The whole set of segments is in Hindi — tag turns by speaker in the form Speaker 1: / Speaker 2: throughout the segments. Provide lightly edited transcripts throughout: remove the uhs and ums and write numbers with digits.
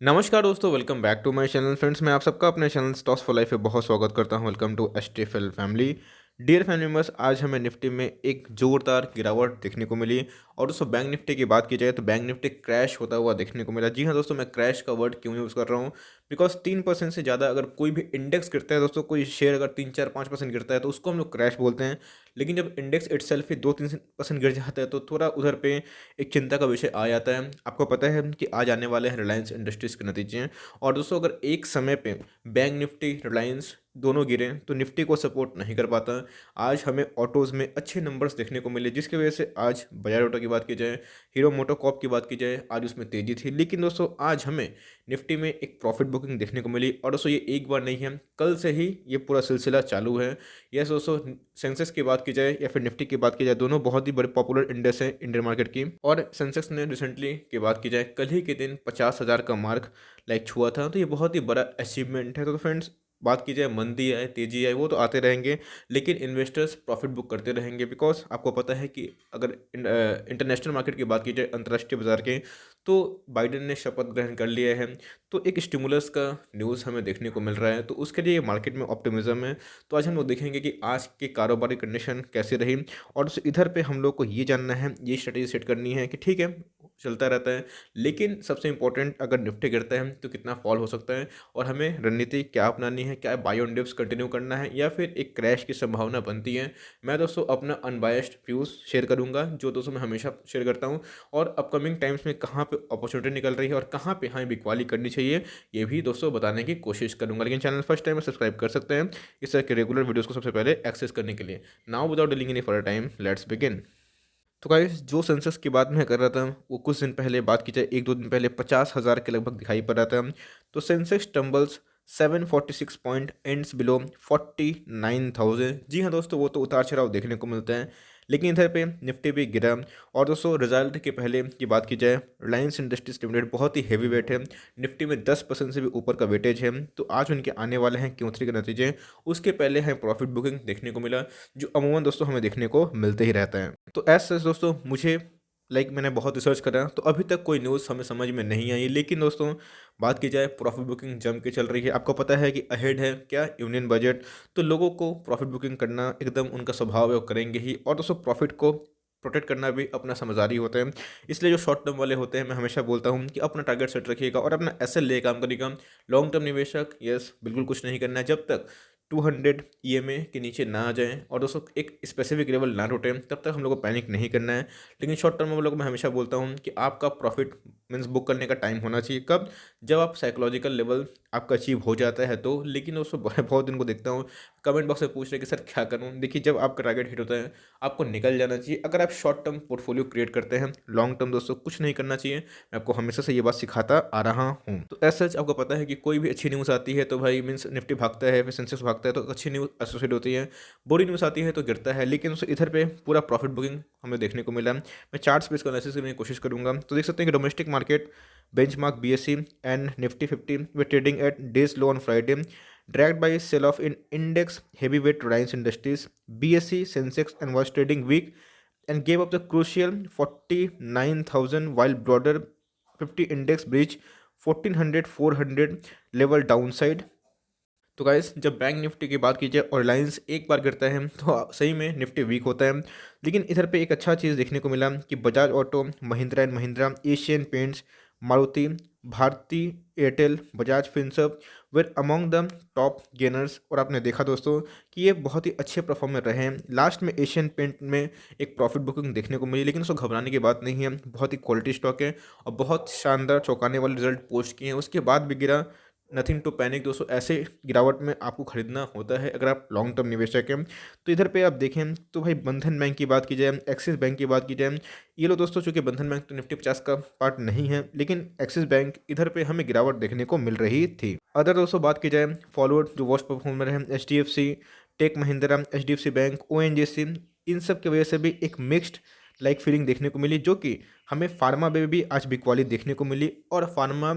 Speaker 1: नमस्कार दोस्तों, welcome back to my channel. Friends, मैं आप सबका अपने चैनल स्टॉक्स फॉर लाइफ पे बहुत स्वागत करता हूं। Welcome to S T F L family. Dear family members, आज हमें निफ्टी में एक जोरदार गिरावट देखने को मिली। और दोस्तों, बैंक निफ्टी की बात की जाए तो बैंक निफ्टी क्रैश होता हुआ देखने को मिला। जी हाँ दोस्तों, मैं क्रैश का वर्ड क्यों यूज़ कर रहा हूँ, बिकॉज 3% से ज़्यादा अगर कोई भी इंडेक्स गिरता है दोस्तों, कोई शेयर अगर 3 4 5% गिरता है तो उसको हम लोग क्रैश बोलते हैं। लेकिन जब इंडेक्स इटसेल्फ ही 2 3% गिर जाता है तो थोड़ा उधर पे एक चिंता का विषय आ जाता है। आपको पता है कि आज आने वाले हैं रिलायंस इंडस्ट्रीज़ के नतीजे हैं। और दोस्तों, अगर एक समय पे बैंक निफ्टी रिलायंस दोनों गिरे तो निफ्टी को सपोर्ट नहीं कर पाता। आज हमें ऑटोज़ में अच्छे नंबर्स देखने को मिले, जिसकी वजह से आज बजाज ऑटो की बात की जाए, हीरो मोटोकॉर्प की बात की जाए, आज उसमें तेज़ी थी। लेकिन दोस्तों, आज हमें निफ्टी में एक प्रॉफिट बुकिंग देखने को मिली। और दोस्तों, ये एक बार नहीं है, कल से ही ये पूरा सिलसिला चालू है। यस दोस्तों, सेंसेक्स की बात की जाए या फिर निफ्टी की बात की जाए, दोनों बहुत ही बड़े पॉपुलर इंडेक्स हैं इंडियन मार्केट की। और सेंसेक्स ने रिसेंटली की बात की जाए, कल ही के दिन 50,000 का मार्क छुआ था। तो ये बहुत ही बड़ा अचीवमेंट है। तो फ्रेंड्स, बात की जाए मंदी आए तेजी आए वो तो आते रहेंगे, लेकिन इन्वेस्टर्स प्रॉफिट बुक करते रहेंगे। बिकॉज आपको पता है कि अगर इंटरनेशनल मार्केट की बात की जाए, अंतर्राष्ट्रीय बाजार के, तो बाइडेन ने शपथ ग्रहण कर लिया है। तो एक स्टिमुलस का न्यूज़ हमें देखने को मिल रहा है, तो उसके लिए मार्केट में ऑप्टिमिज्म है। तो आज हम लोग देखेंगे कि आज की कारोबारी कंडीशन कैसी रही। और इधर पे हम लोग को ये जानना है, ये स्ट्रेटेजी सेट करनी है कि ठीक है, चलता रहता है, लेकिन सबसे इंपॉर्टेंट, अगर निफ्टी गिरता है तो कितना फॉल हो सकता है और हमें रणनीति क्या अपनानी है, क्या बाय ऑन डिप्स कंटिन्यू करना है या फिर एक क्रैश की संभावना बनती है। मैं दोस्तों अपना अनबायस्ड व्यूज़ शेयर करूंगा, जो दोस्तों मैं हमेशा शेयर करता हूं। और अपकमिंग टाइम्स में कहाँ पे अपॉर्चुनिटी निकल रही है और कहाँ पे हमें बिकवाली करनी चाहिए, ये भी दोस्तों बताने की कोशिश करूंगा। लेकिन चैनल फर्स्ट टाइम में सब्सक्राइब कर सकते हैं इस तरह के रेगुलर वीडियोज़ को सबसे पहले एक्सेस करने के लिए। Now without dealing any further time, let's begin. तो गाइस, जो सेंसस की बात मैं कर रहा था वो कुछ दिन पहले, बात की जाए एक दो दिन पहले, 50,000 के लगभग दिखाई पड़ रहा था। तो Sensex tumbles 746 point ends below 49,000। जी हाँ दोस्तों, वो तो उतार चढ़ाव देखने को मिलता है। लेकिन इधर पे निफ्टी भी गिरा। और दोस्तों, रिजल्ट के पहले की बात की जाए, रिलायंस इंडस्ट्रीज लिमिटेड बहुत ही हैवी वेट है, निफ्टी में 10% से भी ऊपर का वेटेज है। तो आज उनके आने वाले हैं Q3 के नतीजे। उसके पहले हमें प्रॉफिट बुकिंग देखने को मिला, जो अमूमन दोस्तों हमें देखने को मिलते ही रहता है। तो एज सच दोस्तों, मुझे मैंने बहुत रिसर्च करा तो अभी तक कोई न्यूज़ हमें समझ में नहीं आई। लेकिन दोस्तों, बात की जाए, प्रॉफिट बुकिंग जम के चल रही है। आपको पता है कि अहेड है क्या, यूनियन बजट। तो लोगों को प्रॉफिट बुकिंग करना एकदम उनका स्वभाव है, वो करेंगे ही। और दोस्तों, प्रॉफिट को प्रोटेक्ट करना भी अपना समझदारी होता है। इसलिए जो शॉर्ट टर्म वाले होते हैं, मैं हमेशा बोलता हूँ कि अपना टारगेट सेट रखिएगा और अपना एसएल ले काम करिएगा। लॉन्ग टर्म निवेशक, यस, बिल्कुल कुछ नहीं करना है जब तक 200 ईएमए के नीचे ना आ जाएं और दोस्तों एक स्पेसिफिक लेवल ना टूटे, तब तक हम लोग को पैनिक नहीं करना है। लेकिन शॉर्ट टर्म में हम लोग, मैं हमेशा बोलता हूँ कि आपका प्रॉफिट मीन्स बुक करने का टाइम होना चाहिए कब, जब आप साइकोलॉजिकल लेवल आपका अचीव हो जाता है। तो लेकिन दोस्तों, बहुत दिन को देखता हूँ कमेंट बॉक्स में पूछ रहे कि सर क्या करूँ। देखिए, जब आपका टारगेट हिट होता है आपको निकल जाना चाहिए। अगर आप शॉर्ट टर्म पोर्टफोलियो क्रिएट करते हैं, लॉन्ग टर्म दोस्तों कुछ नहीं करना चाहिए। मैं आपको हमेशा से ये बात सिखाता आ रहा हूँ। तो एज सच आपको पता है कि कोई भी अच्छी न्यूज़ आती है तो भाई मीन्स निफ्टी भागता है, फिर सेंसेक्स भागता है, तो अच्छी न्यूज़ एसोसिएट होती है। बुरी न्यूज़ आती है तो गिरता है। लेकिन दोस्तों, इधर पे पूरा प्रॉफिट बुकिंग हमें देखने को मिला। मैं चार्ट्स पे इसको एनालिसिस करने की कोशिश करूंगा। तो देख सकते हैं कि domestic market benchmark BSE and Nifty 50 way trading at days low on Friday, dragged by sell-off in index heavyweight Reliance Industries. BSE Sensex and was trading weak and gave up the crucial 49,000 while broader 50 index breach 1400-400 level downside. तो गाइस, जब बैंक निफ्टी की बात की जाए और रिलायंस एक बार गिरता है तो सही में निफ्टी वीक होता है। लेकिन इधर पे एक अच्छा चीज़ देखने को मिला कि Bajaj Auto, Mahindra and Mahindra, Asian Paints, Maruti, Bharti Airtel, Bajaj Finserv were among the top gainers. और आपने देखा दोस्तों कि ये बहुत ही अच्छे परफॉर्मर रहे हैं। लास्ट में एशियन पेंट में एक प्रॉफिट बुकिंग देखने को मिली, लेकिन उसको घबराने की बात नहीं है, बहुत ही क्वालिटी स्टॉक है और बहुत शानदार चौंकाने वाले रिजल्ट पोस्ट किए हैं। उसके बाद भी गिरा, नथिंग टू पैनिक दोस्तों। ऐसे गिरावट में आपको खरीदना होता है अगर आप लॉन्ग टर्म निवेशक हैं। तो इधर पे आप देखें तो भाई, बंधन बैंक की बात की जाए, एक्सिस बैंक की बात की जाए, ये लो दोस्तों, चूंकि बंधन बैंक तो निफ्टी 50 का पार्ट नहीं है, लेकिन एक्सिस बैंक इधर पे हमें गिरावट देखने को मिल रही थी। अदर दोस्तों बात की जाए, फॉरवर्ड जो वॉच परफॉर्मर है, HDFC, Tech Mahindra, HDFC Bank, ONGC, इन सब की वजह से भी एक मिक्स्ड फीलिंग देखने को मिली, जो कि हमें फार्मा में भी आज बिकवाली देखने को मिली। और फार्मा,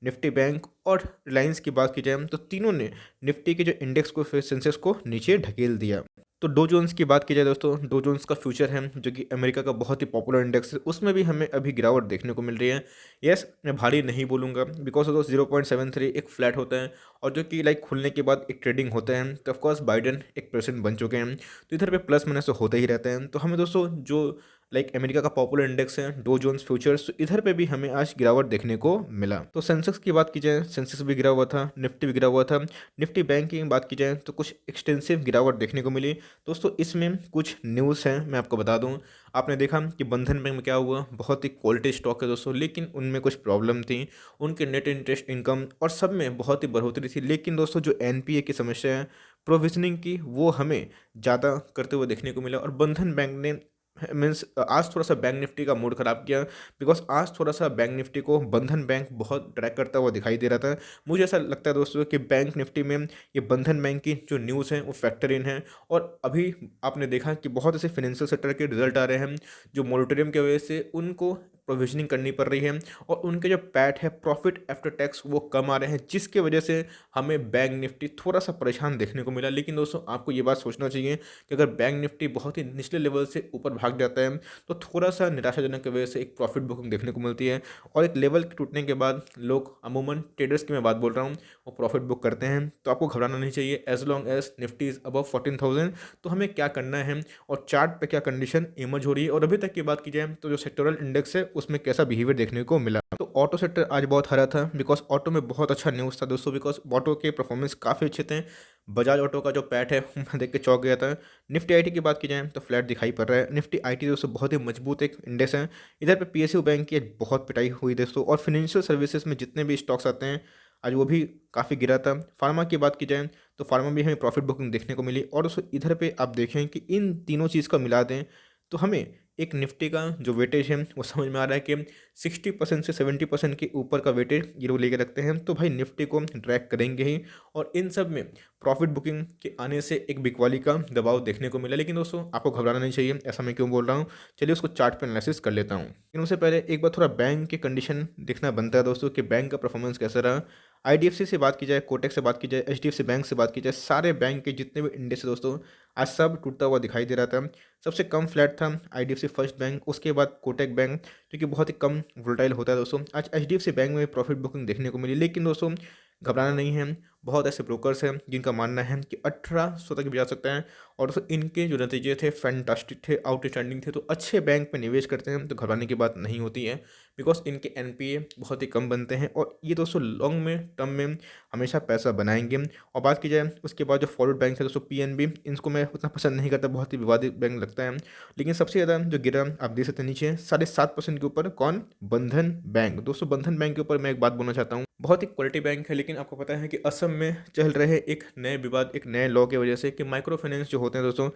Speaker 1: निफ्टी बैंक और रिलायंस की बात की जाए तो तीनों ने निफ्टी के जो इंडेक्स को, फिर सेंसेक्स को नीचे ढकेल दिया। तो डो जोन्स की बात की जाए दोस्तों, डो जोन्स का फ्यूचर है जो कि अमेरिका का बहुत ही पॉपुलर इंडेक्स है, उसमें भी हमें अभी गिरावट देखने को मिल रही है। यस, मैं भारी नहीं बोलूँगा, बिकॉज ऑफ 0.73 एक फ्लैट होता है, और जो कि लाइक खुलने के बाद एक ट्रेडिंग होता है, तो ऑफकोर्स बाइडन एक प्रेसिडेंट बन चुके हैं, तो इधर पे प्लस माइनस तो होते ही रहते हैं। तो हमें दोस्तों जो लाइक अमेरिका का पॉपुलर इंडेक्स है डो जोन्स फ्यूचर्स, तो इधर पे भी हमें आज गिरावट देखने को मिला। तो सेंसेक्स की बात की जाए, सेंसेक्स भी गिरा हुआ था, निफ्टी भी गिरा हुआ था। निफ्टी बैंक की बात की जाए तो कुछ एक्सटेंसिव गिरावट देखने को मिली। दोस्तों इसमें कुछ न्यूज़ हैं, मैं आपको बता दूं। आपने देखा कि बंधन बैंक में क्या हुआ, बहुत ही क्वालिटी स्टॉक है दोस्तों, लेकिन उनमें कुछ प्रॉब्लम थी। उनके नेट इंटरेस्ट इनकम और सब में बहुत ही बढ़ोतरी थी, लेकिन दोस्तों जो एनपीए की समस्या है प्रोविजनिंग की, वो हमें ज़्यादा करते हुए देखने को मिला। और बंधन बैंक ने मीन्स आज थोड़ा सा बैंक निफ्टी का मूड ख़राब किया, बिकॉज आज थोड़ा सा बैंक निफ्टी को बंधन बैंक बहुत ट्रैक करता हुआ दिखाई दे रहा था। मुझे ऐसा लगता है दोस्तों कि बैंक निफ्टी में ये बंधन बैंक की जो न्यूज़ है वो फैक्टर इन है। और अभी आपने देखा कि बहुत ऐसे फाइनेंशियल सेक्टर के रिजल्ट आ रहे हैं जो मोरेटोरियम की वजह से उनको प्रोविजनिंग करनी पड़ रही है, और उनके जो पैट है प्रॉफिट आफ्टर टैक्स वो कम आ रहे हैं, जिसके वजह से हमें बैंक निफ्टी थोड़ा सा परेशान देखने को मिला। लेकिन दोस्तों आपको ये बात सोचना चाहिए कि अगर बैंक निफ्टी बहुत ही निचले लेवल से ऊपर भाग जाता है तो थोड़ा सा निराशाजनक की वजह से एक प्रॉफिट बुकिंग देखने को मिलती है, और एक लेवल के टूटने के बाद लोग अमूमन ट्रेडर्स की मैं बात बोल रहा हूँ वो प्रॉफिट बुक करते हैं। तो आपको घबराना नहीं चाहिए, as long as Nifty is above 14,000। तो हमें क्या करना है और चार्ट पे क्या कंडीशन इमर्ज हो रही है, और अभी तक की बात की जाए तो जो सेक्टोरल इंडेक्स है उसमें कैसा बिहेवियर देखने को मिला। तो ऑटो सेक्टर आज बहुत हरा था, बिकॉज ऑटो में बहुत अच्छा न्यूज़ था दोस्तों, बिकॉज ऑटो के परफॉर्मेंस काफ़ी अच्छे थे। बजाज ऑटो का जो पैट है मैं देख के चौंक गया था। निफ्टी आईटी की बात की जाए तो फ्लैट दिखाई पड़ रहा है। निफ्टी आईटी दोस्तों बहुत ही मजबूत एक इंडेक्स है। इधर पे पीएसयू बैंक की आज बहुत पिटाई हुई दोस्तों, और फाइनेंशियल सर्विसेज में जितने भी स्टॉक्स आते हैं आज वो भी काफ़ी गिरा था। फार्मा की बात की जाए तो फार्मा भी हमें प्रॉफिट बुकिंग देखने को मिली। और दोस्तों इधर पे आप देखें कि इन तीनों चीज़ का मिला दें तो हमें एक निफ्टी का जो वेटेज है वो समझ में आ रहा है कि 60% से 70% के ऊपर का वेटेज ये लोग लेके रखते हैं, तो भाई निफ्टी को ट्रैक करेंगे ही। और इन सब में प्रॉफिट बुकिंग के आने से एक बिकवाली का दबाव देखने को मिला। लेकिन दोस्तों आपको घबराना नहीं चाहिए, ऐसा मैं क्यों बोल रहा हूँ, चलिए उसको चार्ट पे एनालिसिस कर लेता हूँ। लेकिन उससे पहले एक बार थोड़ा बैंक की कंडीशन देखना बनता है दोस्तों कि बैंक का परफॉर्मेंस कैसा रहा। आईडीएफसी से बात की जाए, कोटक से बात की जाए, एचडीएफसी बैंक से बात की जाए, सारे बैंक के जितने भी इंडेक्स है दोस्तों आज सब टूटता हुआ दिखाई दे रहा था। सबसे कम फ्लैट था आईडीएफसी फर्स्ट बैंक, उसके बाद कोटक बैंक जो कि बहुत ही कम वोलेटाइल होता है दोस्तों। आज एचडीएफसी बैंक में प्रॉफिट बुकिंग देखने को मिली। लेकिन दोस्तों घबराना नहीं है, बहुत ऐसे ब्रोकर्स हैं जिनका मानना है कि 1800 तक भी जा सकता है, और दोस्तों इनके जो नतीजे थे फैंटास्टिक थे, आउटस्टैंडिंग थे। तो अच्छे बैंक में निवेश करते हैं तो घबराने की बात नहीं होती है, बिकॉज इनके एनपीए बहुत ही कम बनते हैं, और ये दोस्तों लॉन्ग में टर्म में हमेशा पैसा बनाएंगे। और बात की जाए उसके बाद जो फॉरवर्ड बैंक है दोस्तों पीएनबी, इनको मैं उतना पसंद नहीं करता, बहुत ही विवादित बैंक लगता है। लेकिन सबसे ज़्यादा जो गिरा आप देख सकते हैं नीचे 7.5% के ऊपर, कौन, बंधन बैंक। दोस्तों बंधन बैंक के ऊपर मैं एक बात बोलना चाहता हूँ, बहुत ही क्वालिटी बैंक है, लेकिन आपको पता है कि असम में चल रहे एक नए विवाद, एक नए लॉ की वजह से कि माइक्रो फाइनेंस जो होते हैं दोस्तों,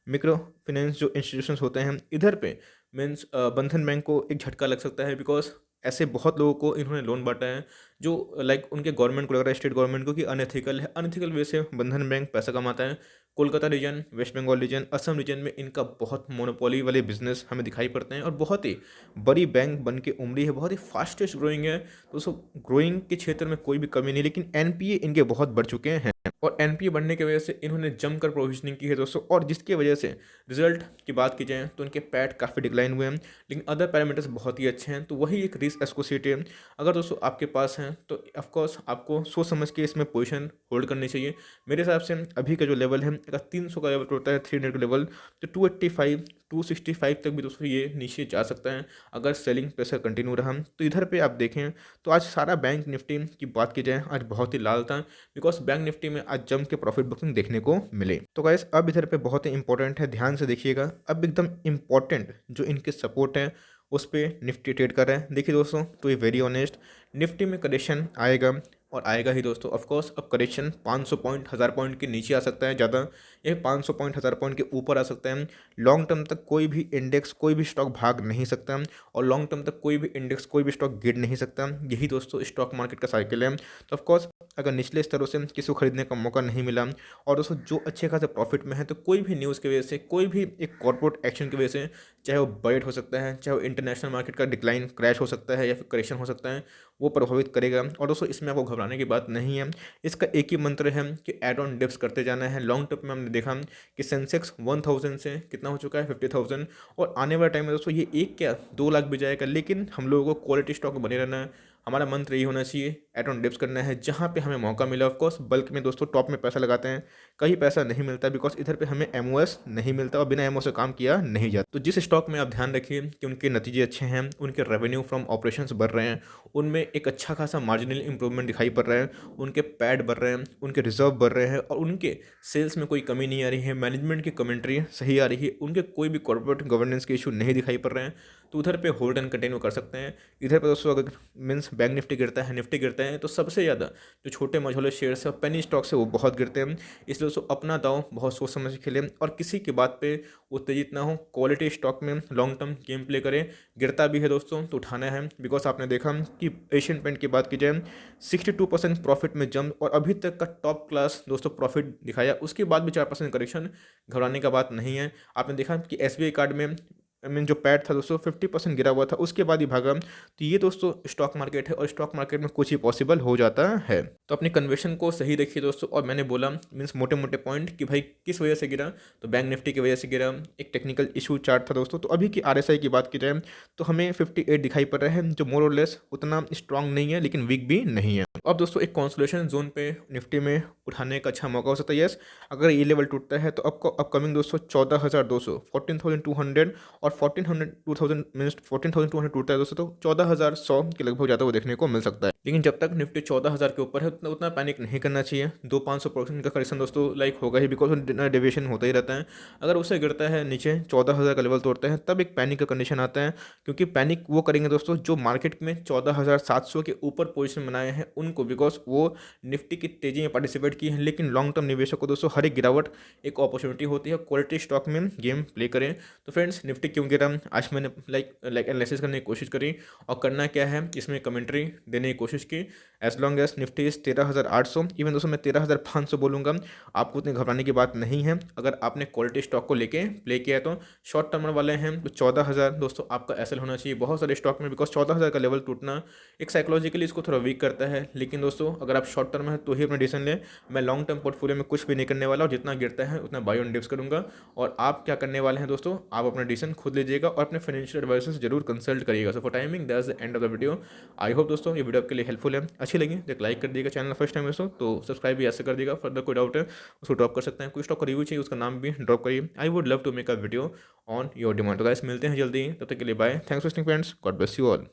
Speaker 1: माइक्रो फाइनेंस जो इंस्टीट्यूशंस होते हैं इधर पे मीन्स बंधन बैंक को एक झटका लग सकता है, बिकॉज ऐसे बहुत लोगों को इन्होंने लोन बांटा है जो लाइक उनके गवर्नमेंट को लग रहा है, स्टेट गवर्नमेंट को, कि अनएथिकल है। अनएथिकल वे से बंधन बैंक पैसा कमाता है। Kolkata region, West Bengal region, Assam region में इनका बहुत मोनोपोली वाले बिजनेस हमें दिखाई पड़ते हैं, और बहुत ही बड़ी बैंक बन के उमड़ी है, बहुत ही फास्टेस्ट ग्रोइंग है दोस्तों। ग्रोइंग के क्षेत्र में कोई भी कमी नहीं, लेकिन एनपीए इनके बहुत बढ़ चुके हैं, और एनपीए बढ़ने की वजह से इन्होंने जमकर प्रोविजनिंग की है दोस्तों, और जिसकी वजह से रिजल्ट की बात की जाए तो इनके पैट काफ़ी डिक्लाइन हुए हैं, लेकिन अदर पैरामीटर्स बहुत ही अच्छे हैं। तो वही एक रिस्क एसोसिएट है, अगर दोस्तों आपके पास हैं तो ऑफकोर्स आपको सोच समझ के इसमें पोजीशन होल्ड करनी चाहिए। मेरे हिसाब से अभी का जो लेवल है, अगर 300 का लेवल होता है 300 का लेवल, तो 285 265 तक भी दोस्तों ये नीचे जा सकता है अगर सेलिंग प्रेशर कंटिन्यू रहा। तो इधर पे आप देखें तो आज सारा बैंक निफ्टी की बात की जाए आज बहुत ही लाल था, बिकॉज बैंक निफ्टी में आज जम के प्रॉफिट बुकिंग देखने को मिले। तो गाइस अब इधर पे बहुत ही इंपॉर्टेंट है, ध्यान से देखिएगा, अब एकदम इंपॉर्टेंट जो इनके सपोर्ट है उस पर निफ्टी ट्रेड कर रहे हैं। देखिए दोस्तों, तो ये वेरी ऑनेस्ट, निफ्टी में करेक्शन आएगा और आएगा ही दोस्तों। ऑफकोर्स अब करेक्शन 500 पॉइंट 1000 पॉइंट के नीचे आ सकता है ज़्यादा, ये 500 पॉइंट 1000 पॉइंट के ऊपर आ सकता है। लॉन्ग टर्म तक कोई भी इंडेक्स, कोई भी स्टॉक भाग नहीं सकता, और लॉन्ग टर्म तक कोई भी इंडेक्स, कोई भी स्टॉक गिर नहीं सकता। यही दोस्तों स्टॉक मार्केट का साइकिल है। तो ऑफकोर्स अगर निचले स्तरों से किसी को खरीदने का मौका नहीं मिला, और दोस्तों जो अच्छे खासे प्रॉफिट में है, तो कोई भी न्यूज़ की वजह से, कोई भी एक कॉर्पोरेट एक्शन की वजह से, चाहे वो बजट हो सकता है, चाहे वो इंटरनेशनल मार्केट का डिक्लाइन क्रैश हो सकता है, या फिर करेक्शन हो सकता है, वो प्रभावित करेगा। और दोस्तों इसमें आपको घबराने की बात नहीं है, इसका एक ही मंत्र है कि एड ऑन डिप्स करते जाना है। लॉन्ग टर्म में हमने देखा कि सेंसेक्स 1000 से कितना हो चुका है 50,000, और आने वाले टाइम में दोस्तों ये 1 क्या 2 लाख भी जाएगा। लेकिन हम लोगों को क्वालिटी स्टॉक में बने रहना है। हमारा मंत्र यही होना चाहिए, एड ऑन डिप्स करना है जहाँ पे हमें मौका मिला। ऑफ कोर्स बल्क में दोस्तों टॉप में पैसा लगाते हैं, कहीं पैसा नहीं मिलता बिकॉज इधर पे हमें एमओएस नहीं मिलता और बिना एमओ से काम किया नहीं जाता। तो जिस स्टॉक में आप ध्यान रखिए कि उनके नतीजे अच्छे हैं, उनके रेवेन्यू फ्रॉम ऑपरेशंस बढ़ रहे हैं, उनमें एक अच्छा खासा मार्जिनल इंप्रूवमेंट दिखाई पड़ रहा है, उनके पैड बढ़ रहे हैं, उनके रिजर्व बढ़ रहे हैं, और उनके सेल्स में कोई कमी नहीं आ रही है, मैनेजमेंट की कमेंट्री सही आ रही है, उनके कोई भी कॉर्पोरेट गवर्नेंस के इशू नहीं दिखाई पड़ रहे हैं, तो उधर पे होल्ड एंड कंटिन्यू कर सकते हैं। इधर पे दोस्तों अगर मीन्स बैंक निफ्टी गिरता है, निफ्टी गिरता है, तो सबसे ज़्यादा जो छोटे मझोले शेयर्स है और पेनी स्टॉक्स है वो बहुत गिरते हैं। इसलिए दोस्तों अपना दांव बहुत सोच समझ के खेलें और किसी की बात पे उत्तेजित ना हो। क्वालिटी स्टॉक में लॉन्ग टर्म गेम प्ले करें। गिरता भी है दोस्तों तो उठाना है, बिकॉज आपने देखा कि एशियन पेंट की बात की जाए 62% प्रॉफिट में जंप और अभी तक का टॉप क्लास दोस्तों प्रॉफिट दिखाया, उसके बाद भी 4% करेक्शन, घबराने का बात नहीं है। आपने देखा कि एसबीआई कार्ड में जो पैड था दोस्तों 50% गिरा हुआ था, उसके बाद ही भागा। तो ये दोस्तों स्टॉक मार्केट है और स्टॉक मार्केट में कुछ ही पॉसिबल हो जाता है। तो अपनी कन्वर्शन को सही देखिए दोस्तों। और मैंने बोला मीन्स मोटे मोटे पॉइंट कि भाई किस वजह से गिरा, तो बैंक निफ्टी की वजह से गिरा, एक टेक्निकल इशू चार्ट था दोस्तों। तो अभी की आरएसआई की बात की जाए तो हमें 58 दिखाई पड़ रहा है, जो मोर और लेस उतना स्ट्रांग नहीं है लेकिन वीक भी नहीं है। अब दोस्तों एक कॉन्सोलेशन जोन पे निफ्टी में उठाने का अच्छा मौका हो सकता है। यस, अगर ये लेवल टूटता है तो आपको अपकमिंग दोस्तों 14,200 14,200 और 1400 2000 मीन्स 14,200 टूटता है दोस्तों, तो 14,100 के लगभग जाता हुआ देखने को मिल सकता है। लेकिन जब तक निफ्टी 14,000 के ऊपर है उतना पैनिक नहीं करना चाहिए। 200-500% का करेक्शन दोस्तों लाइक होगा ही, बिकॉज डेविएशन होता ही रहता है। अगर उससे गिरता है नीचे 14,000 का लेवल तोड़ते हैं तब एक पैनिक का कंडीशन आता है, क्योंकि पैनिक वो करेंगे दोस्तों जो मार्केट में 14,700 के ऊपर पोजीशन बनाए हैं उनको, बिकॉज वो निफ्टी की तेजी में पार्टिसिपेट की है। लेकिन लॉन्ग टर्म निवेशक को दोस्तों हर एक गिरावट एक अपॉर्चुनिटी होती है, क्वालिटी स्टॉक में गेम प्ले करें। तो फ्रेंड्स निफ्टी क्यों गिरा आज मैंने लाइक एनालिसिस करने की कोशिश करी, और करना क्या है इसमें कमेंट्री देने की कोशिश की। As long as Nifty is 13,800, even दोस्तों मैं 13,500 बोलूँगा, आपको उतनी घबराने की बात नहीं है। अगर आपने क्वालिटी स्टॉक को लेके प्ले किया तो शॉर्ट टर्मर वाले हैं तो 14,000 दोस्तों आपका एसएल होना चाहिए बहुत सारे स्टॉक में, बिकॉज 14,000 का लेवल टूटना एक साइकोलॉजिकली इसको थोड़ा वीक करता है। लेकिन दोस्तों अगर आप शॉर्ट टर्म है तो ही अपना डिसीजन लें। मैं लॉन्ग टर्म पोर्टफोलियो में कुछ भी नहीं करने वाला, और जितना गिरता है उतना बाय ऑन डिप्स करूंगा। और आप क्या करने वाले हैं दोस्तों, आप अपना डिसीजन खुद लीजिएगा और अपने फाइनेंशियल एडवाइजर से जरूर कंसल्ट करिएगा। So for timing that's the end of the video. I hope दोस्तों ये वीडियो आपके लिए हेल्पफुल है, अच्छी लगी तो एक लाइक कर दिएगा। चैनल फर्स्ट टाइम दोस्तों तो सब्सक्राइब भी ऐसे कर दिएगा। फर्दर कोई डाउट है उसको ड्रॉप कर सकते हैं, कोई स्टॉक का रिव्यू चाहिए उसका नाम भी ड्रॉप करिए। I would love to make a video on your demand. तो गाइस मिलते हैं जल्दी, तब तक के लिए bye. Thanks for watching friends, God bless you all.